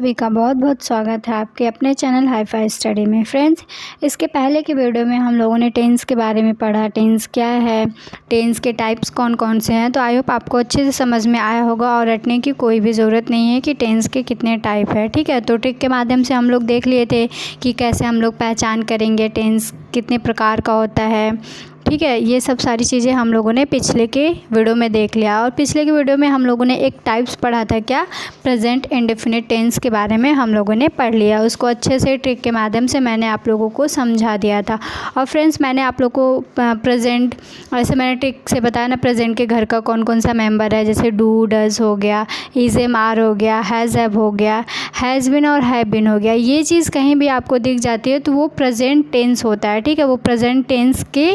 सभी का बहुत बहुत स्वागत है आपके अपने चैनल हाई-फाई स्टडी में। फ्रेंड्स, इसके पहले के वीडियो में हम लोगों ने टेंस के बारे में पढ़ा, टेंस क्या है, टेंस के टाइप्स कौन कौन से हैं। तो आई होप आपको अच्छे से समझ में आया होगा और रटने की कोई भी ज़रूरत नहीं है कि टेंस के कितने टाइप है। ठीक है, तो ट्रिक के माध्यम से हम लोग देख लिए थे कि कैसे हम लोग पहचान करेंगे टेंस कितने प्रकार का होता है। ठीक है, ये सब सारी चीज़ें हम लोगों ने पिछले के वीडियो में देख लिया। और पिछले के वीडियो में हम लोगों ने एक टाइप्स पढ़ा था, क्या, प्रेजेंट इंडेफिनिट टेंस के बारे में हम लोगों ने पढ़ लिया। उसको अच्छे से ट्रिक के माध्यम से मैंने आप लोगों को समझा दिया था। और फ्रेंड्स, मैंने आप लोगों को प्रेजेंट ऐसे मैंने ट्रिक से बताया ना, प्रेजेंट के घर का कौन कौन सा मेंबर है, जैसे डू डज हो गया, इज एम आर हो गया, हैज़ हैव हो गया, हैज़ बिन और हैव बिन हो गया। ये चीज़ कहीं भी आपको दिख जाती है तो वो प्रेजेंट टेंस होता है। ठीक है, वो प्रेजेंट टेंस के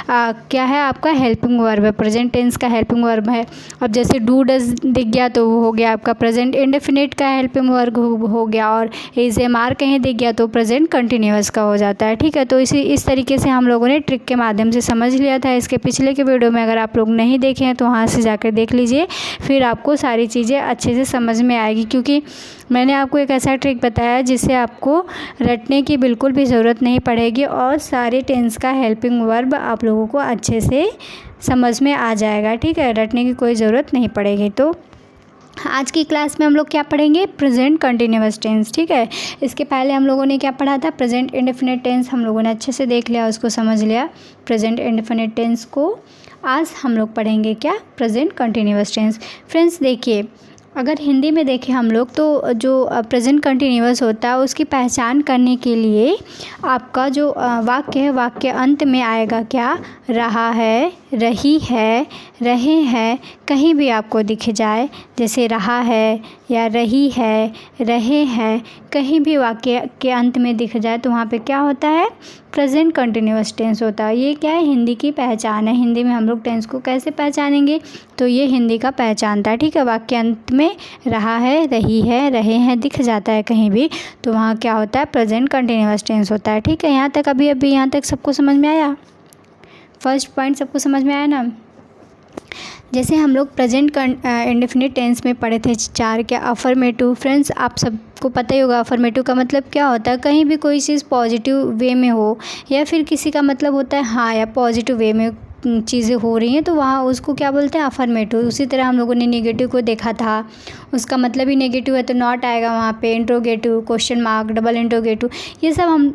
क्या है, आपका हेल्पिंग वर्ब है, प्रेजेंट टेंस का हेल्पिंग वर्ब है। अब जैसे डू डज दिख गया तो वो हो गया आपका प्रेजेंट इंडेफिनिट का हेल्पिंग वर्ब हो गया, और इज एम आर कहीं दिख गया तो प्रेजेंट कंटिन्यूअस का हो जाता है। ठीक है, तो इस तरीके से हम लोगों ने ट्रिक के माध्यम से समझ लिया था। इसके पिछले के वीडियो में अगर आप लोग नहीं देखे हैं तो वहाँ से जाकर देख लीजिए, फिर आपको सारी चीज़ें अच्छे से समझ में आएगी। क्योंकि मैंने आपको एक ऐसा ट्रिक बताया जिससे आपको रटने की बिल्कुल भी ज़रूरत नहीं पड़ेगी और सारे टेंस का हेल्पिंग वर्ब आप लोगों को अच्छे से समझ में आ जाएगा। ठीक है, रटने की कोई ज़रूरत नहीं पड़ेगी। तो आज की क्लास में हम लोग क्या पढ़ेंगे, प्रेजेंट कंटिन्यूअस टेंस। ठीक है, इसके पहले हम लोगों ने क्या पढ़ा था, प्रेजेंट इंडेफिनिट टेंस हम लोगों ने अच्छे से देख लिया, उसको समझ लिया। प्रेजेंट इंडेफिनिट टेंस को आज हम लोग पढ़ेंगे क्या, प्रेजेंट कंटिन्यूअस टेंस। फ्रेंड्स देखिए, अगर हिंदी में देखें हम लोग तो जो प्रेजेंट कंटिन्यूअस होता है उसकी पहचान करने के लिए आपका जो वाक्य है, वाक्य अंत में आएगा क्या, रहा है, रही है, रहे हैं। कहीं भी आपको दिख जाए, जैसे रहा है या रही है, रहे हैं, कहीं भी वाक्य के अंत में दिख जाए तो वहाँ पे क्या होता है, प्रेजेंट कंटिन्यूअस टेंस होता है। ये क्या है, हिंदी की पहचान है। हिंदी में हम लोग टेंस को कैसे पहचानेंगे, तो ये हिंदी का पहचानता है। ठीक है, वाक्य अंत में रहा है, रही है, रहे हैं दिख जाता है कहीं भी तो वहाँ क्या होता है, प्रेजेंट कंटिन्यूअस टेंस होता है। ठीक है, यहाँ तक अभी यहाँ तक सबको समझ में आया, फर्स्ट पॉइंट सबको समझ में आया ना। जैसे हम लोग प्रेजेंट इंडेफिनिट टेंस में पढ़े थे 4 क्या, अफर्मेटिव। फ्रेंड्स, आप सबको पता ही होगा अफर्मेटिव का मतलब क्या होता है, कहीं भी कोई चीज़ पॉजिटिव वे में हो, या फिर किसी का मतलब होता है हाँ या पॉजिटिव वे में चीज़ें हो रही हैं तो वहाँ उसको क्या बोलते हैं, अफर्मेटिव। उसी तरह हम लोगों ने नेगेटिव को देखा था, उसका मतलब ही नेगेटिव है तो नॉट आएगा वहाँ पे, interrogative, question mark, double interrogative, ये सब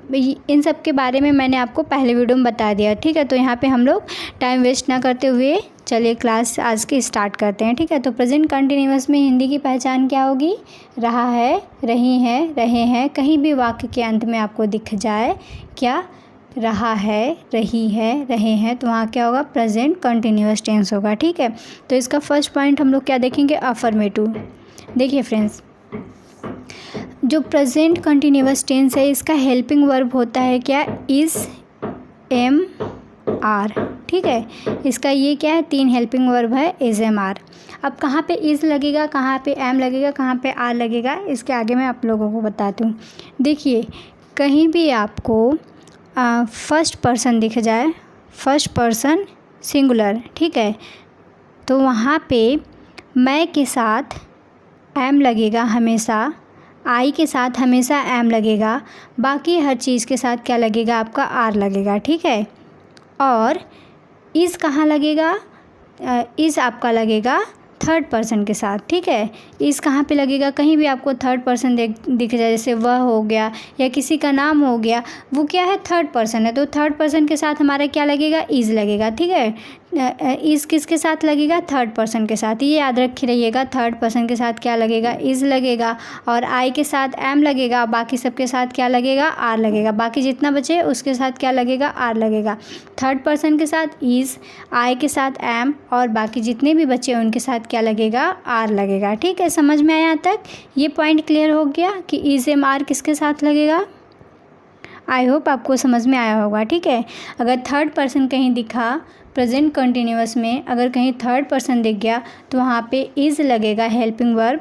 इन सब के बारे में मैंने आपको पहले वीडियो में बता दिया। ठीक है, तो यहाँ पे हम लोग टाइम वेस्ट ना करते हुए चलिए क्लास आज की स्टार्ट करते हैं। ठीक है, तो प्रेजेंट कंटिन्यूअस में हिंदी की पहचान क्या होगी, रहा है, रही है, रहे हैं। कहीं भी वाक्य के अंत में आपको दिख जाए क्या, रहा है, रही है, रहे हैं, तो वहाँ क्या होगा, प्रेजेंट कंटिन्यूअस टेंस होगा। ठीक है, तो इसका फर्स्ट पॉइंट हम लोग क्या देखेंगे, अफर्मेटिव। देखिए फ्रेंड्स, जो प्रेजेंट कंटिन्यूअस टेंस है इसका हेल्पिंग वर्ब होता है क्या, इज, एम, आर। ठीक है, इसका ये क्या है, 3 हेल्पिंग वर्ब है, इज, एम, आर। अब कहाँ पे इज़ लगेगा, कहाँ पे एम लगेगा, कहाँ पे आर लगेगा, इसके आगे मैं आप लोगों को बताती हूँ। देखिए, कहीं भी आपको फर्स्ट पर्सन दिख जाए, फर्स्ट पर्सन सिंगुलर, ठीक है, तो वहाँ पे मैं के साथ एम लगेगा हमेशा, आई के साथ हमेशा एम लगेगा, बाकी हर चीज़ के साथ क्या लगेगा, आपका आर लगेगा। ठीक है, और इज़ कहाँ लगेगा, इज़ आपका लगेगा थर्ड पर्सन के साथ। ठीक है, इस कहाँ पे लगेगा, कहीं भी आपको थर्ड पर्सन दिख जाए, जैसे वह हो गया या किसी का नाम हो गया, वो क्या है, थर्ड पर्सन है, तो थर्ड पर्सन के साथ हमारा क्या लगेगा, इज़ लगेगा। ठीक है, इज़ किसके साथ लगेगा, थर्ड पर्सन के साथ, ये याद रखे रहिएगा, थर्ड पर्सन के साथ क्या लगेगा, इज़ लगेगा, और आई के साथ एम लगेगा, बाकी सबके साथ क्या लगेगा, आर लगेगा, बाकी जितना बचे उसके साथ क्या लगेगा, आर लगेगा। थर्ड पर्सन के साथ इज़, आई के साथ एम, और बाकी जितने भी बचे उनके साथ क्या लगेगा, आर लगेगा। ठीक है, समझ में आया यहाँ तक, ये पॉइंट क्लियर हो गया कि इज़, एम, आर किसके साथ लगेगा। आई होप आपको समझ में आया होगा। ठीक है, अगर थर्ड पर्सन कहीं दिखा प्रेजेंट कंटिन्यूअस में, अगर कहीं थर्ड पर्सन दिख गया तो वहाँ पे इज़ लगेगा हेल्पिंग वर्ब,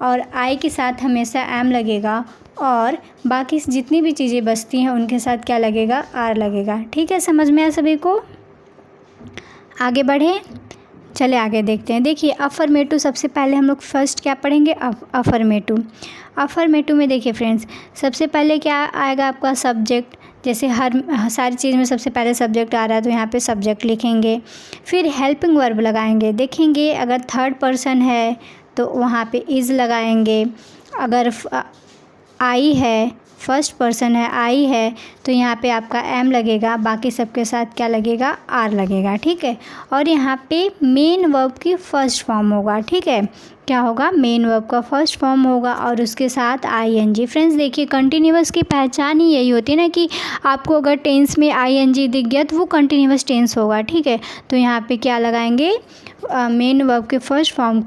और आई के साथ हमेशा एम लगेगा, और बाकी जितनी भी चीज़ें बचती हैं उनके साथ क्या लगेगा, आर लगेगा। ठीक है, समझ में आया सभी को, आगे बढ़े। चले आगे देखते हैं। देखिए अफर्मेटिव सबसे पहले हम लोग फर्स्ट क्या पढ़ेंगे, अफर्मेटिव। अफर्मेटिव में देखिए फ्रेंड्स, सबसे पहले क्या आएगा आपका सब्जेक्ट। जैसे हर सारी चीज़ में सबसे पहले सब्जेक्ट आ रहा है तो यहाँ पे सब्जेक्ट लिखेंगे। फिर हेल्पिंग वर्ब लगाएंगे। देखेंगे अगर थर्ड पर्सन है तो वहाँ पे इज़ लगाएंगे। अगर आई है, फर्स्ट पर्सन है, आई है, तो यहाँ पे आपका एम लगेगा। बाकी सबके साथ क्या लगेगा, आर लगेगा। ठीक है। और यहाँ पे मेन वर्ब की फर्स्ट फॉर्म होगा। ठीक है, क्या होगा, मेन वर्ब का फर्स्ट फॉर्म होगा और उसके साथ आईएनजी। फ्रेंड्स देखिए कंटिन्यूअस की पहचान ही यही होती है ना कि आपको अगर टेंस में आईएनजी दिख गया तो वो कंटिन्यूअस टेंस होगा। ठीक है, तो यहाँ पे क्या लगाएंगे, मेन वर्ब के फर्स्ट फॉर्म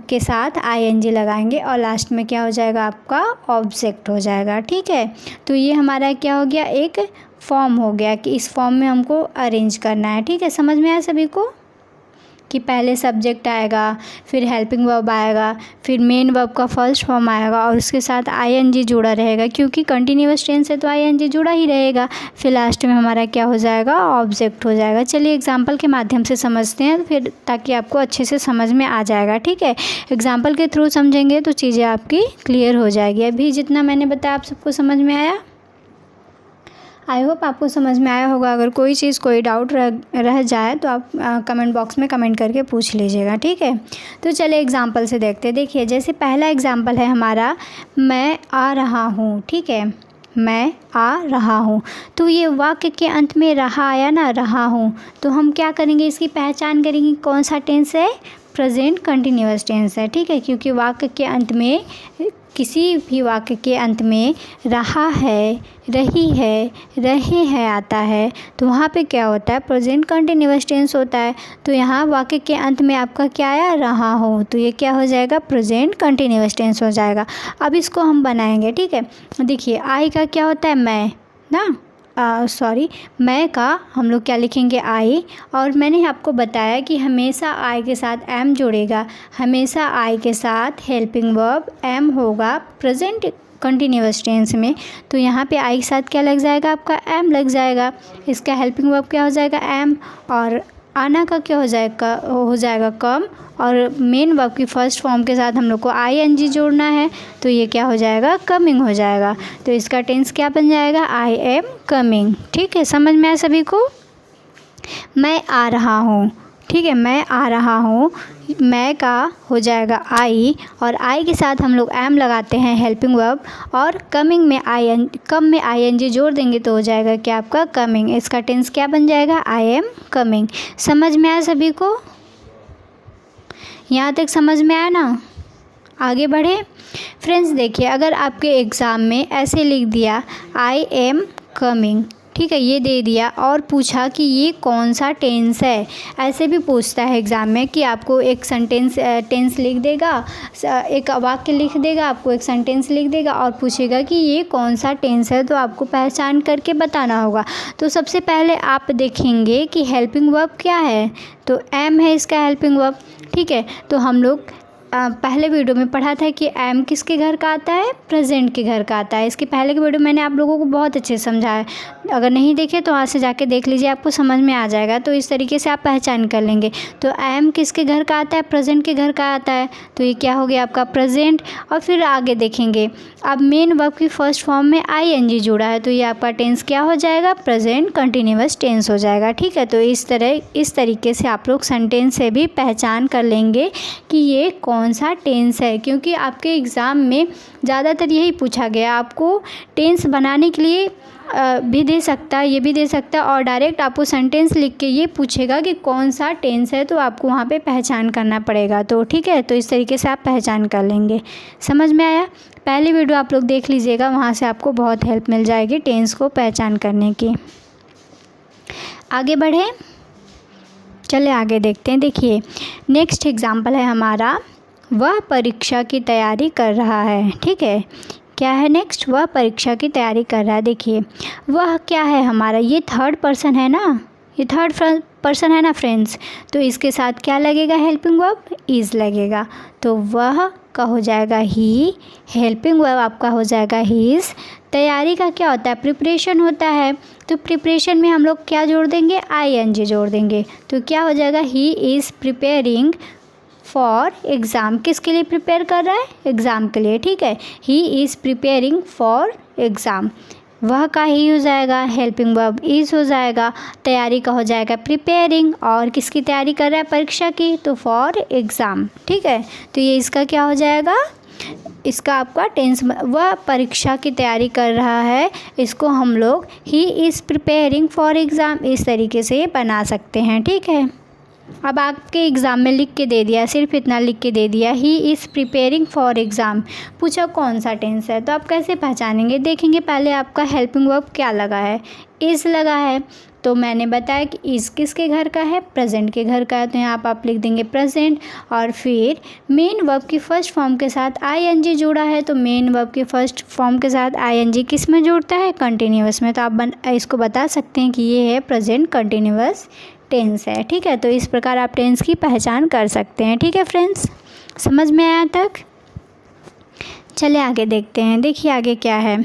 के साथ आईएनजी लगाएंगे और लास्ट में क्या हो जाएगा, आपका ऑब्जेक्ट हो जाएगा। ठीक है, तो ये हमारा क्या हो गया, एक फॉर्म हो गया कि इस फॉर्म में हमको अरेंज करना है। ठीक है, समझ में आया सभी को कि पहले सब्जेक्ट आएगा, फिर हेल्पिंग वर्ब आएगा, फिर मेन वर्ब का फर्स्ट फॉर्म आएगा और उसके साथ आईएनजी जुड़ा रहेगा, क्योंकि कंटिन्यूअस टेंस है तो आईएनजी जुड़ा ही रहेगा। फिर लास्ट में हमारा क्या हो जाएगा, ऑब्जेक्ट हो जाएगा। चलिए एग्जाम्पल के माध्यम से समझते हैं फिर, ताकि आपको अच्छे से समझ में आ जाएगा। ठीक है, एग्जाम्पल के थ्रू समझेंगे तो चीज़ें आपकी क्लियर हो जाएगी। अभी जितना मैंने बताया आप सबको समझ में आया, आई होप आपको समझ में आया होगा। अगर कोई चीज़, कोई डाउट रह जाए तो आप कमेंट बॉक्स में कमेंट करके पूछ लीजिएगा। ठीक है, तो चलिए एग्जांपल से देखते हैं। देखिए जैसे पहला एग्जांपल है हमारा, मैं आ रहा हूँ। ठीक है, मैं आ रहा हूँ, तो ये वाक्य के अंत में रहा आया ना, रहा हूँ, तो हम क्या करेंगे, इसकी पहचान करेंगे कौन सा टेंस है, प्रेजेंट कंटिन्यूअस टेंस है। ठीक है, क्योंकि वाक्य के अंत में, किसी भी वाक्य के अंत में रहा है, रही है, रहे हैं आता है तो वहाँ पे क्या होता है, प्रेजेंट कंटिन्यूअस टेंस होता है। तो यहाँ वाक्य के अंत में आपका क्या आया, रहा हो, तो ये क्या हो जाएगा, प्रेजेंट कंटिन्यूअस टेंस हो जाएगा। अब इसको हम बनाएंगे। ठीक है, देखिए आई का क्या होता है, मैं ना, मैं का हम लोग क्या लिखेंगे, आई। और मैंने आपको बताया कि हमेशा आई के साथ एम जुड़ेगा, हमेशा आई के साथ हेल्पिंग वर्ब एम होगा प्रेजेंट कंटिन्यूअस टेंस में। तो यहाँ पे आई के साथ क्या लग जाएगा, आपका एम लग जाएगा। इसका हेल्पिंग वर्ब क्या हो जाएगा, एम। और आना का क्या हो जाएगा कम। और मेन वर्ब की फर्स्ट फॉर्म के साथ हम लोग को आईएनजी जोड़ना है, तो ये क्या हो जाएगा, कमिंग हो जाएगा। तो इसका टेंस क्या बन जाएगा, आई एम कमिंग। ठीक है, समझ में आया सभी को। मैं आ रहा हूँ। ठीक है, मैं आ रहा हूँ, मैं का हो जाएगा आई, और आई के साथ हम लोग एम लगाते हैं हेल्पिंग वर्ब, और कमिंग में कम में आईएनजी जोड़ देंगे तो हो जाएगा क्या, आपका कमिंग। इसका टेंस क्या बन जाएगा, आई एम कमिंग। समझ में आया सभी को, यहाँ तक समझ में आया ना, आगे बढ़े। फ्रेंड्स देखिए अगर आपके एग्ज़ाम में ऐसे लिख दिया आई एम कमिंग, ठीक है, ये दे दिया और पूछा कि ये कौन सा टेंस है, ऐसे भी पूछता है एग्ज़ाम में कि आपको एक टेंस लिख देगा, एक वाक्य लिख देगा, आपको एक सेंटेंस लिख देगा और पूछेगा कि ये कौन सा टेंस है, तो आपको पहचान करके बताना होगा। तो सबसे पहले आप देखेंगे कि हेल्पिंग वर्ब क्या है, तो एम है इसका हेल्पिंग वर्ब। ठीक है, तो हम लोग पहले वीडियो में पढ़ा था कि एम किसके घर का आता है, प्रेजेंट के घर का आता है। इसके पहले के वीडियो मैंने आप लोगों को बहुत अच्छे से समझाया, अगर नहीं देखे तो वहाँ से जाके देख लीजिए, आपको समझ में आ जाएगा। तो इस तरीके से आप पहचान कर लेंगे। तो एम किसके घर का आता है, प्रेजेंट के घर का आता है, तो ये क्या हो गया आपका प्रेजेंट। और फिर आगे देखेंगे, अब मेन वर्ब की फर्स्ट फॉर्म में आईएनजी जुड़ा है, तो ये आपका टेंस क्या हो जाएगा, प्रेजेंट कंटिन्यूअस टेंस हो जाएगा। ठीक है, तो इस तरीके से आप लोग सेंटेंस से भी पहचान कर लेंगे कि ये कौन सा टेंस है, क्योंकि आपके एग्ज़ाम में ज़्यादातर यही पूछा गया। आपको टेंस बनाने के लिए भी दे सकता है, ये भी दे सकता है, और डायरेक्ट आपको सेंटेंस लिख के ये पूछेगा कि कौन सा टेंस है, तो आपको वहाँ पे पहचान करना पड़ेगा। तो ठीक है, तो इस तरीके से आप पहचान कर लेंगे। समझ में आया, पहली वीडियो आप लोग देख लीजिएगा, वहाँ से आपको बहुत हेल्प मिल जाएगी टेंस को पहचान करने की। आगे बढ़े, चले आगे देखते हैं। देखिए नेक्स्ट एग्जाम्पल है हमारा, वह परीक्षा की तैयारी कर रहा है। ठीक है, क्या है नेक्स्ट, वह परीक्षा की तैयारी कर रहा है। देखिए वह क्या है हमारा, ये थर्ड पर्सन है ना, ये थर्ड पर्सन है ना फ्रेंड्स, तो इसके साथ क्या लगेगा, हेल्पिंग वर्ब इज़ लगेगा। तो वह का हो जाएगा ही, हेल्पिंग वर्ब आपका हो जाएगा हीज़, तैयारी का क्या होता है, प्रिपरेशन होता है। तो प्रिपरेशन में हम लोग क्या जोड़ देंगे, ING जोड़ देंगे। तो क्या हो जाएगा, he is preparing for exam. किसके लिए प्रिपेयर कर रहा है, एग्ज़ाम के लिए, ठीक है। He is preparing for exam, वह का ही हो जाएगा, हेल्पिंग वर्ब इज़ हो जाएगा। तैयारी का हो जाएगा प्रिपेयरिंग, और किसकी तैयारी कर रहा है, परीक्षा की, तो फॉर एग्ज़ाम, ठीक है। तो ये इसका क्या हो जाएगा, इसका आपका टेंस, वह परीक्षा की तैयारी कर रहा है, इसको हम लोग he is preparing for exam इस तरीके से बना सकते हैं, ठीक है। अब आपके एग्ज़ाम में लिख के दे दिया, सिर्फ इतना लिख के दे दिया, he is preparing for exam, पूछा कौन सा टेंस है, तो आप कैसे पहचानेंगे, देखेंगे पहले आपका हेल्पिंग वर्ब क्या लगा है, इज़ लगा है। तो मैंने बताया कि इज़ किसके घर का है, प्रेजेंट के घर का है, तो यहाँ पर आप लिख देंगे प्रेजेंट। और फिर मेन वर्ब की फर्स्ट फॉर्म के साथ ING जुड़ा है, तो मेन वर्ब की फर्स्ट फॉर्म के साथ ING किस में जुड़ता है, कंटिन्यूअस में। तो आप इसको बता सकते हैं कि ये है प्रेजेंट कंटिन्यूअस टेंस है, ठीक है। तो इस प्रकार आप टेंस की पहचान कर सकते हैं, ठीक है फ्रेंड्स, समझ में आया तक। चलिए आगे देखते हैं, देखिए आगे क्या है।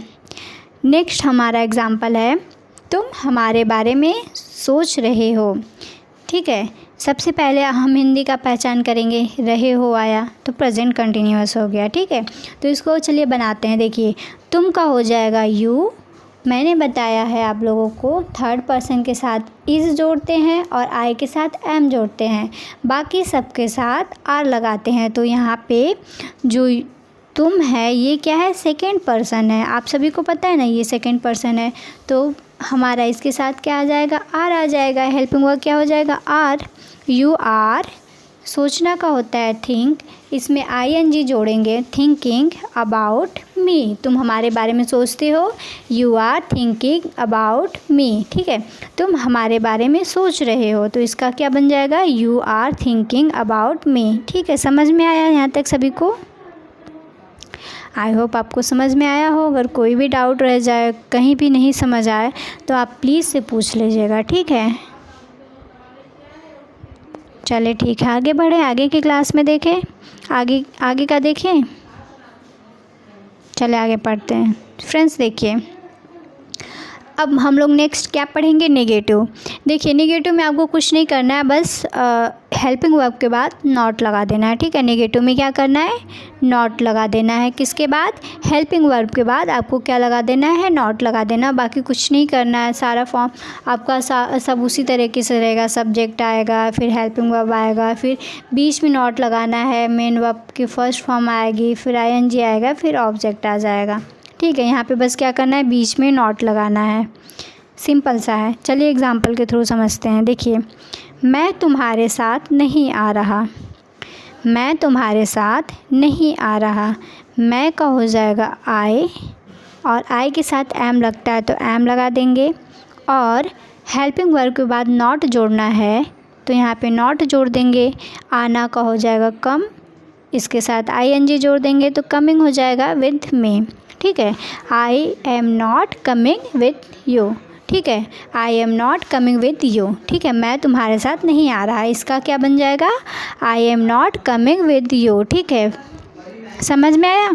नेक्स्ट हमारा एग्जाम्पल है, तुम हमारे बारे में सोच रहे हो, ठीक है। सबसे पहले हम हिंदी का पहचान करेंगे, रहे हो आया तो प्रेजेंट कंटिन्यूअस हो गया, ठीक है। तो इसको चलिए बनाते हैं, देखिए तुम का हो जाएगा यू, मैंने बताया है आप लोगों को थर्ड पर्सन के साथ इज़ जोड़ते हैं और आई के साथ एम जोड़ते हैं, बाकी सब के साथ आर लगाते हैं। तो यहाँ पे जो तुम है ये क्या है, सेकंड पर्सन है, आप सभी को पता है ना, ये सेकंड पर्सन है, तो हमारा इसके साथ क्या आ जाएगा, आर आ जाएगा। हेल्पिंग वर्ब क्या हो जाएगा, आर। यू आर, सोचना का होता है थिंक, इसमें ING जोड़ेंगे, थिंकिंग अबाउट मी, तुम हमारे बारे में सोचते हो, you are thinking about me, ठीक है। तुम हमारे बारे में सोच रहे हो, तो इसका क्या बन जाएगा, you are thinking about me, ठीक है। समझ में आया यहाँ तक सभी को, आई होप आपको समझ में आया हो। अगर कोई भी डाउट रह जाए, कहीं भी नहीं समझ आए, तो आप प्लीज़ से पूछ लीजिएगा, ठीक है। चलिए ठीक है, आगे बढ़े, आगे की क्लास में देखें, आगे का देखें। चले आगे पढ़ते हैं फ्रेंड्स। देखिए अब हम लोग नेक्स्ट क्या पढ़ेंगे, नेगेटिव। देखिए नेगेटिव में आपको कुछ नहीं करना है, बस हेल्पिंग वर्ब के बाद नॉट लगा देना है, ठीक है। नेगेटिव में क्या करना है, नॉट लगा देना है, किसके बाद, हेल्पिंग वर्ब के बाद आपको क्या लगा देना है, नॉट लगा देना, बाकी कुछ नहीं करना है। सारा फॉर्म आपका सब उसी तरीके से रहेगा, सब्जेक्ट आएगा, फिर हेल्पिंग वर्ब आएगा, फिर बीच में नॉट लगाना है, मेन वर्ब की फर्स्ट फॉर्म आएगी, फिर ING आएगा, फिर ऑब्जेक्ट आ जाएगा, ठीक है। यहाँ पे बस क्या करना है, बीच में नॉट लगाना है, सिंपल सा है। चलिए एग्जाम्पल के थ्रू समझते हैं। देखिए मैं तुम्हारे साथ नहीं आ रहा, मैं तुम्हारे साथ नहीं आ रहा, मैं का हो जाएगा आई, और आई के साथ एम लगता है तो एम लगा देंगे, और हेल्पिंग वर्ब के बाद नॉट जोड़ना है तो यहाँ पे नॉट जोड़ देंगे। आना का हो जाएगा कम, इसके साथ ING जोड़ देंगे तो कमिंग हो जाएगा विद मी, ठीक है। I am not coming with you, ठीक है, I am not coming with you, ठीक है। मैं तुम्हारे साथ नहीं आ रहा, इसका क्या बन जाएगा, I am not coming with you, ठीक है। समझ में आया।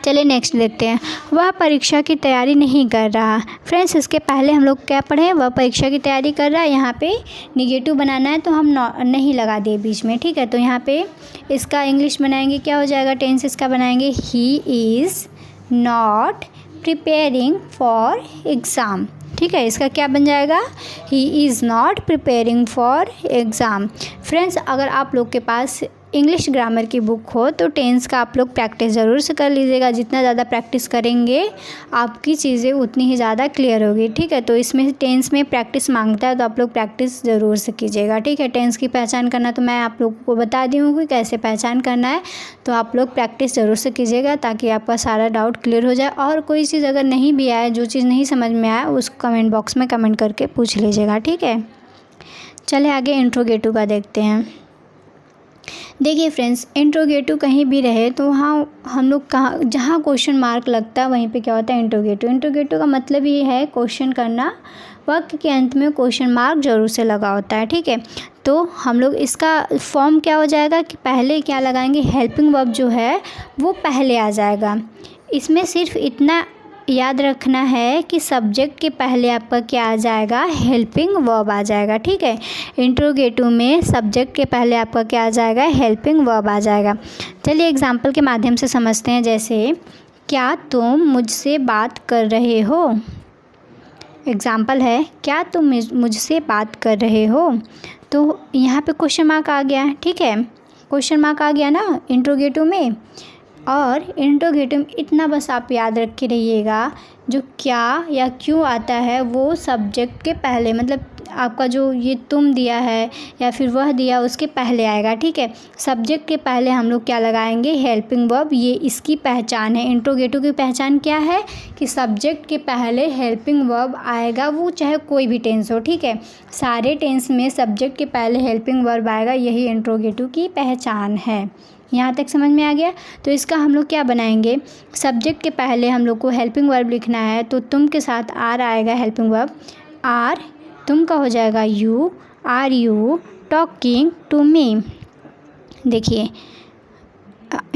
चलिए नेक्स्ट देखते हैं, वह परीक्षा की तैयारी नहीं कर रहा। फ्रेंड्स इसके पहले हम लोग क्या पढ़े, वह परीक्षा की तैयारी कर रहा है, यहाँ पे निगेटिव बनाना है तो हम नहीं लगा दिए बीच में, ठीक है। तो यहाँ पे इसका इंग्लिश बनाएंगे, क्या हो जाएगा, टेंस इसका बनाएंगे, he is not preparing for exam, ठीक है। इसका क्या बन जाएगा, he is not preparing for exam. Friends अगर आप लोग के पास इंग्लिश ग्रामर की बुक हो तो टेंस का आप लोग प्रैक्टिस ज़रूर से कर लीजिएगा, जितना ज़्यादा प्रैक्टिस करेंगे आपकी चीज़ें उतनी ही ज़्यादा क्लियर होगी, ठीक है। तो इसमें टेंस में प्रैक्टिस मांगता है तो आप लोग प्रैक्टिस ज़रूर से कीजिएगा, ठीक है। टेंस की पहचान करना तो मैं आप लोगों को बता दी हूँ कि कैसे पहचान करना है, तो आप लोग प्रैक्टिस ज़रूर से कीजिएगा ताकि आपका सारा डाउट क्लियर हो जाए। और कोई चीज़ अगर नहीं भी आए, जो चीज़ नहीं समझ में आए, उसको कमेंट बॉक्स में कमेंट करके पूछ लीजिएगा, ठीक है। चले आगे इंट्रोगेटिव का देखते हैं। देखिए फ्रेंड्स इंट्रोगेटिव कहीं भी रहे तो वहाँ हम लोग जहाँ क्वेश्चन मार्क लगता है वहीं पे क्या होता है, इंट्रोगेटिव। इंट्रोगेटिव का मतलब ये है क्वेश्चन करना, वाक्य के अंत में क्वेश्चन मार्क जरूर से लगा होता है, ठीक है। तो हम लोग इसका फॉर्म क्या हो जाएगा कि पहले क्या लगाएंगे, हेल्पिंग वर्ब जो है वो पहले आ जाएगा। इसमें सिर्फ इतना याद रखना है कि सब्जेक्ट के पहले आपका क्या आ जाएगा, हेल्पिंग वर्ब आ जाएगा, ठीक है। इंट्रोगेटिव में सब्जेक्ट के पहले आपका क्या आ जाएगा, हेल्पिंग वर्ब आ जाएगा। चलिए एग्जाम्पल के माध्यम से समझते हैं। जैसे क्या तुम मुझसे बात कर रहे हो। एग्जाम्पल है क्या तुम मुझसे बात कर रहे हो, तो यहाँ पे क्वेश्चन मार्क आ गया, ठीक है। क्वेश्चन मार्क आ गया ना इंट्रोगेटिव में। और इंट्रोगेटिव इतना बस आप याद रख के रहिएगा, जो क्या या क्यों आता है वो सब्जेक्ट के पहले, मतलब आपका जो ये तुम दिया है या फिर वह दिया उसके पहले आएगा, ठीक है। सब्जेक्ट के पहले हम लोग क्या लगाएंगे, हेल्पिंग वर्ब। ये इसकी पहचान है। इंट्रोगेटिव की पहचान क्या है कि सब्जेक्ट के पहले हेल्पिंग वर्ब आएगा, वो चाहे कोई भी टेंस हो, ठीक है। सारे टेंस में सब्जेक्ट के पहले हेल्पिंग वर्ब आएगा, यही इंट्रोगेटिव की पहचान है। यहाँ तक समझ में आ गया। तो इसका हम लोग क्या बनाएंगे, सब्जेक्ट के पहले हम लोग को हेल्पिंग वर्ब लिखना है, तो तुम के साथ आर आएगा, हेल्पिंग वर्ब आर। तुम का हो जाएगा you, are you talking to me. देखिए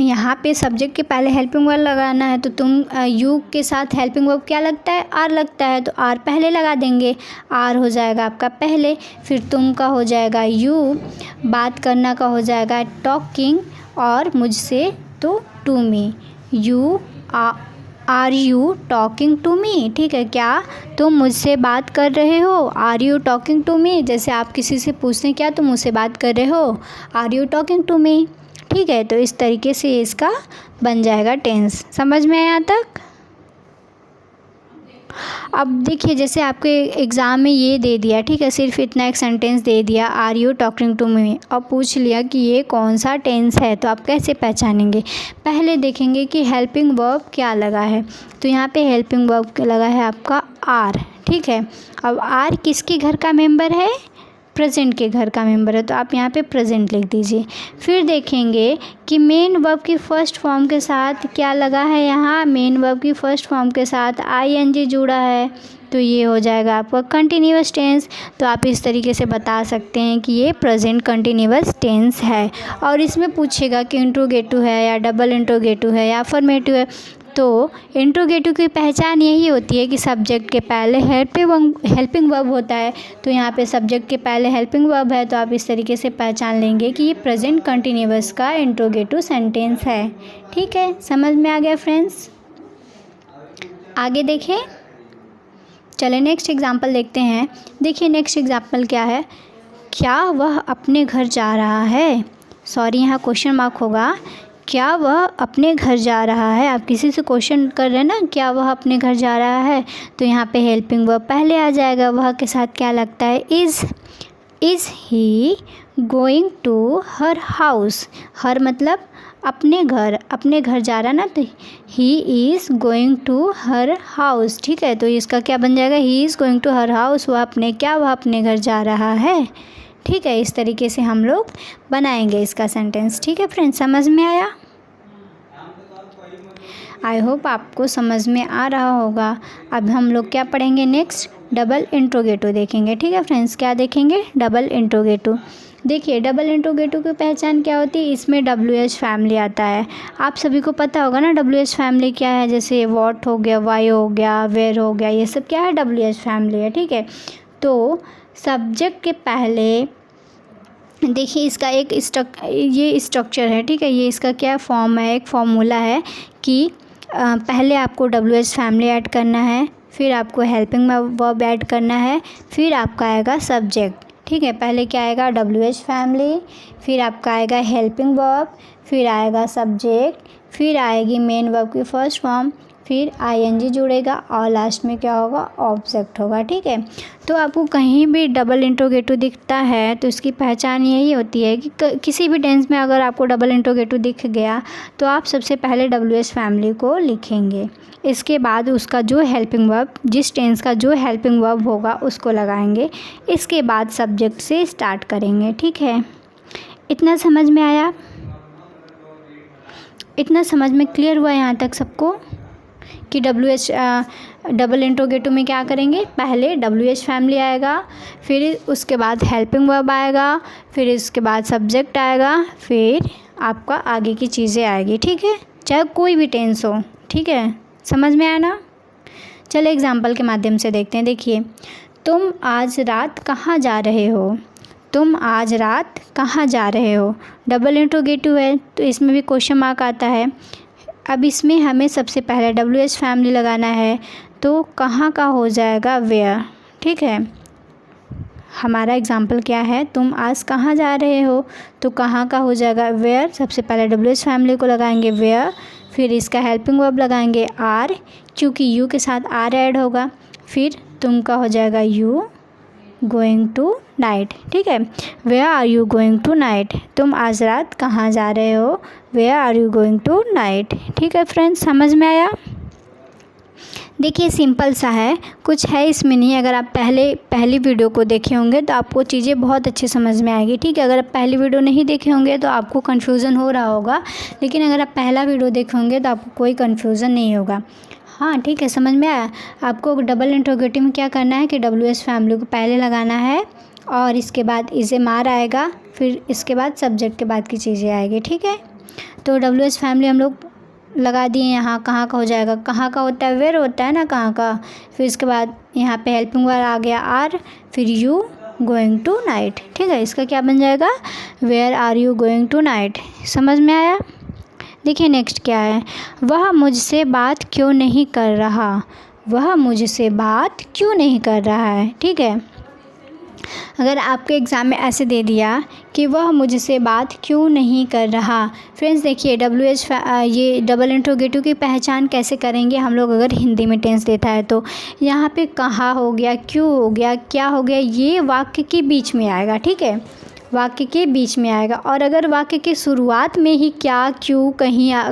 यहाँ पे सब्जेक्ट के पहले हेल्पिंग वर्ब लगाना है, तो तुम यू के साथ हेल्पिंग वर्ब क्या लगता है, आर लगता है, तो आर पहले लगा देंगे। आर हो जाएगा आपका पहले, फिर तुम का हो जाएगा यू, बात करना का हो जाएगा टॉकिंग, और मुझसे तो to me. You are you talking to me, ठीक है। क्या तुम मुझसे बात कर रहे हो, are you talking to me. जैसे आप किसी से पूछते हैं क्या तुम मुझसे बात कर रहे हो, are you talking to me, ठीक है। तो इस तरीके से इसका बन जाएगा टेंस। समझ में आया यहाँ तक। अब देखिए जैसे आपके एग्ज़ाम में ये दे दिया, ठीक है, सिर्फ इतना एक सेंटेंस दे दिया, are you talking to me, और पूछ लिया कि ये कौन सा टेंस है, तो आप कैसे पहचानेंगे। पहले देखेंगे कि हेल्पिंग वर्ब क्या लगा है, तो यहाँ पे हेल्पिंग वर्ब लगा है आपका आर, ठीक है। अब आर किसके घर का मेंबर है, प्रेजेंट के घर का मेंबर है, तो आप यहाँ पे प्रेजेंट लिख दीजिए। फिर देखेंगे कि मेन वर्ब की फर्स्ट फॉर्म के साथ क्या लगा है, यहाँ मेन वर्ब की फर्स्ट फॉर्म के साथ आईएनजी जुड़ा है, तो ये हो जाएगा आपका कंटिन्यूअस टेंस। तो आप इस तरीके से बता सकते हैं कि ये प्रेजेंट कंटिन्यूअस टेंस है। और इसमें पूछेगा कि इंट्रोगेटिव है या डबल इंट्रोगेटिव है या अफर्मेटिव है, तो इंट्रोगेटिव की पहचान यही होती है कि सब्जेक्ट के पहले हेल्पिंग वर्ब होता है। तो यहाँ पे सब्जेक्ट के पहले हेल्पिंग वर्ब है, तो आप इस तरीके से पहचान लेंगे कि ये प्रेजेंट कंटिन्यूअस का इंट्रोगेटिव सेंटेंस है, ठीक है। समझ में आ गया फ्रेंड्स। आगे देखें, चले नेक्स्ट एग्जाम्पल देखते हैं। देखिए नेक्स्ट एग्जाम्पल क्या है, क्या वह अपने घर जा रहा है। सॉरी यहाँ क्वेश्चन मार्क होगा, क्या वह अपने घर जा रहा है। आप किसी से क्वेश्चन कर रहे हैं ना, क्या वह अपने घर जा रहा है, तो यहाँ पे हेल्पिंग वर्ब पहले आ जाएगा, वह के साथ क्या लगता है, is he going to her house. Her मतलब अपने घर जा रहा ना, तो he is going to her house, ठीक है। तो इसका क्या बन जाएगा, he is going to her house, वह अपने घर जा रहा है, ठीक है। इस तरीके से हम लोग बनाएंगे इसका सेंटेंस, ठीक है फ्रेंड्स। समझ में आया। आई होप आपको समझ में आ रहा होगा। अब हम लोग क्या पढ़ेंगे नेक्स्ट, डबल इंट्रोगेटिव देखेंगे, ठीक है फ्रेंड्स। क्या देखेंगे, डबल इंट्रोगेटिव। देखिए डबल इंट्रोगेटिव की पहचान क्या होती है, इसमें WH फैमिली आता है। आप सभी को पता होगा ना WH फैमिली क्या है, जैसे वॉट हो गया, वाई हो गया, वेयर हो गया, ये सब क्या है, WH फैमिली है, ठीक है। तो सब्जेक्ट के पहले देखिए इसका एक ये स्ट्रक्चर है, ठीक है। ये इसका क्या फॉर्म है, एक फार्मूला है कि पहले आपको WH फैमिली ऐड करना है, फिर आपको हेल्पिंग वर्ब ऐड करना है, फिर आपका आएगा सब्जेक्ट, ठीक है। पहले क्या आएगा, WH फैमिली, फिर आपका आएगा हेल्पिंग वर्ब, फिर आएगा सब्जेक्ट, फिर आएगी मेन वर्ब की फर्स्ट फॉर्म, फिर ING जुड़ेगा, और लास्ट में क्या होगा, ऑब्जेक्ट होगा, ठीक है। तो आपको कहीं भी डबल इंट्रोगेटिव दिखता है तो इसकी पहचान यही होती है कि किसी भी टेंस में अगर आपको डबल इंट्रोगेटिव दिख गया तो आप सबसे पहले WH फैमिली को लिखेंगे। इसके बाद उसका जो हेल्पिंग वर्ब, जिस टेंस का जो हेल्पिंग वर्ब होगा उसको लगाएंगे। इसके बाद सब्जेक्ट से स्टार्ट करेंगे, ठीक है। इतना समझ में आया, इतना समझ में क्लियर हुआ यहाँ तक सबको कि डबल इंट्रोगेटिव में क्या करेंगे, पहले WH फैमिली आएगा, फिर उसके बाद हेल्पिंग वर्ब आएगा, फिर इसके बाद सब्जेक्ट आएगा, फिर आपका आगे की चीज़ें आएगी, ठीक है, चाहे कोई भी टेंस हो, ठीक है। समझ में आया ना। चलो एग्जाम्पल के माध्यम से देखते हैं। देखिए, तुम आज रात कहाँ जा रहे हो। तुम आज रात कहाँ जा रहे हो, डबल इंट्रोगेटिव है तो इसमें भी क्वेश्चन मार्क आता है। अब इसमें हमें सबसे पहले WH फैमिली लगाना है, तो कहाँ का हो जाएगा वेयर। ठीक है, हमारा एग्जाम्पल क्या है, तुम आज कहाँ जा रहे हो, तो कहाँ का हो जाएगा वेयर। सबसे पहले WH फैमिली को लगाएंगे वेयर, फिर इसका हेल्पिंग वर्ब लगाएंगे आर, क्योंकि यू के साथ आर ऐड होगा। फिर तुम का हो जाएगा यू गोइंग टू नाइट। ठीक है, where are you going tonight, तुम आज रात कहाँ जा रहे हो, where are you going tonight. ठीक है फ्रेंड्स, समझ में आया। देखिए सिंपल सा है, कुछ है इसमें नहीं। अगर आप पहली वीडियो को देखे होंगे तो आपको चीज़ें बहुत अच्छी समझ में आएगी। ठीक है, अगर आप पहली वीडियो नहीं देखे होंगे तो आपको कन्फ्यूज़न हो रहा होगा, लेकिन अगर आप पहला वीडियो देखे होंगे तो आपको कोई कन्फ्यूज़न नहीं होगा। हाँ ठीक है, समझ में आया। आपको डबल इंट्रोगेटिव में क्या करना है कि WH फैमिली को पहले लगाना है और इसके बाद इज़-एम-आर आएगा, फिर इसके बाद सब्जेक्ट के बाद की चीज़ें आएगी। ठीक है, तो WH फैमिली हम लोग लगा दिए। यहाँ कहाँ का हो जाएगा, कहाँ का होता है वेयर होता है ना, कहाँ का। फिर इसके बाद यहाँ पे हेल्पिंग वर्ब आ गया आर, फिर यू गोइंग टू नाइट। ठीक है, इसका क्या बन जाएगा, where are you going tonight. समझ में आया। देखिए नेक्स्ट क्या है, वह मुझसे बात क्यों नहीं कर रहा। वह मुझसे बात क्यों नहीं कर रहा है। ठीक है, अगर आपके एग्ज़ाम में ऐसे दे दिया कि वह मुझसे बात क्यों नहीं कर रहा। फ्रेंड्स देखिए, WH ये डबल इंट्रोगेटिव की पहचान कैसे करेंगे हम लोग, अगर हिंदी में टेंस देता है तो यहाँ पे कहाँ हो गया, क्यों हो गया, क्या हो गया, ये वाक्य के बीच में आएगा। ठीक है, वाक्य के बीच में आएगा। और अगर वाक्य की शुरुआत में ही क्या, क्यों,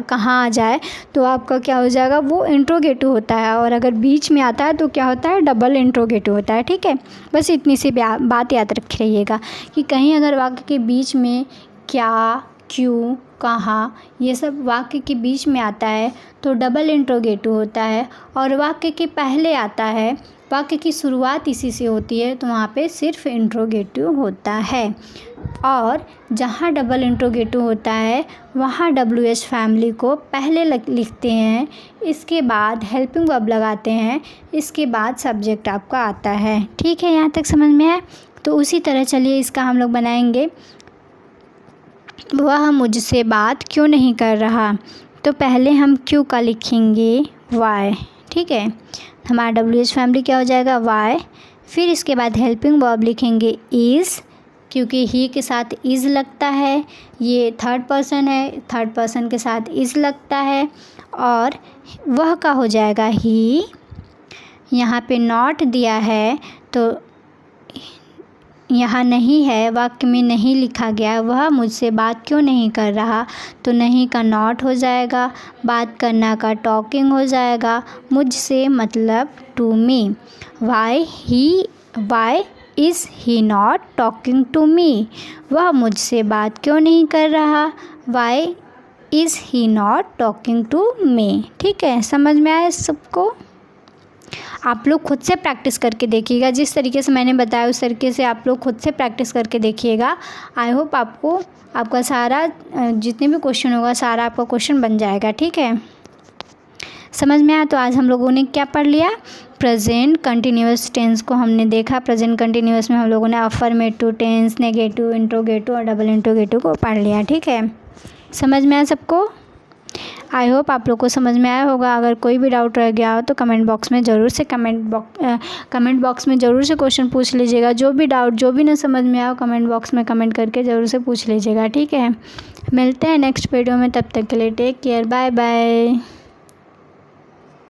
कहाँ आ जाए तो आपका क्या हो जाएगा, वो इंट्रोगेटिव होता है। और अगर बीच में आता है तो क्या होता है, डबल इंट्रोगेटिव होता है। ठीक है, बस इतनी सी बात याद रख रहिएगा कि कहीं अगर वाक्य के बीच में क्या, क्यों, कहाँ, ये सब वाक्य के बीच में आता है तो डबल इंट्रोगेटिव होता है। और वाक्य के पहले आता है, वाक्य की शुरुआत इसी से होती है, तो वहाँ पे सिर्फ इंट्रोगेटिव होता है। और जहाँ डबल इंट्रोगेटिव होता है वहाँ WH फैमिली को पहले लिखते हैं, इसके बाद हेल्पिंग वर्ब लगाते हैं, इसके बाद सब्जेक्ट आपका आता है। ठीक है, यहाँ तक समझ में आया। तो उसी तरह चलिए इसका हम लोग बनाएंगे, वह मुझसे बात क्यों नहीं कर रहा। तो पहले हम क्यों का लिखेंगे वाई। ठीक है, हमारा WH फैमिली क्या हो जाएगा वाई। फिर इसके बाद हेल्पिंग वर्ब लिखेंगे इज़, क्योंकि ही के साथ इज़ लगता है, ये थर्ड पर्सन है, थर्ड पर्सन के साथ इज़ लगता है। और वह का हो जाएगा ही, यहाँ पे नॉट दिया है तो यहाँ नहीं है, वाक्य में नहीं लिखा गया, वह मुझसे बात क्यों नहीं कर रहा, तो नहीं का नॉट हो जाएगा, बात करना का टॉकिंग हो जाएगा, मुझसे मतलब to me. Why is he not talking to me, वह मुझसे बात क्यों नहीं कर रहा, why is he not talking to me. ठीक है, समझ में आया सबको। आप लोग खुद से प्रैक्टिस करके देखिएगा, जिस तरीके से मैंने बताया उस तरीके से आप लोग खुद से प्रैक्टिस करके देखिएगा। आई होप आपका सारा जितने भी क्वेश्चन होगा सारा आपका क्वेश्चन बन जाएगा। ठीक है, समझ में आया। तो आज हम लोगों ने क्या पढ़ लिया, प्रेजेंट कंटिन्यूअस टेंस को हमने देखा। प्रेजेंट कंटिन्यूअस में हम लोगों ने अफर्मेटिव टेंस, नेगेटिव, इंट्रोगेटिव और डबल इंट्रोगेटिव को पढ़ लिया। ठीक है, समझ में आया सबको। आई होप आप लोग को समझ में आया होगा। अगर कोई भी डाउट रह गया हो तो कमेंट बॉक्स में ज़रूर से क्वेश्चन पूछ लीजिएगा। जो भी डाउट, जो भी ना समझ में आया कमेंट बॉक्स में कमेंट करके ज़रूर से पूछ लीजिएगा। ठीक है, मिलते हैं नेक्स्ट वीडियो में, तब तक के लिए टेक केयर, बाय बाय।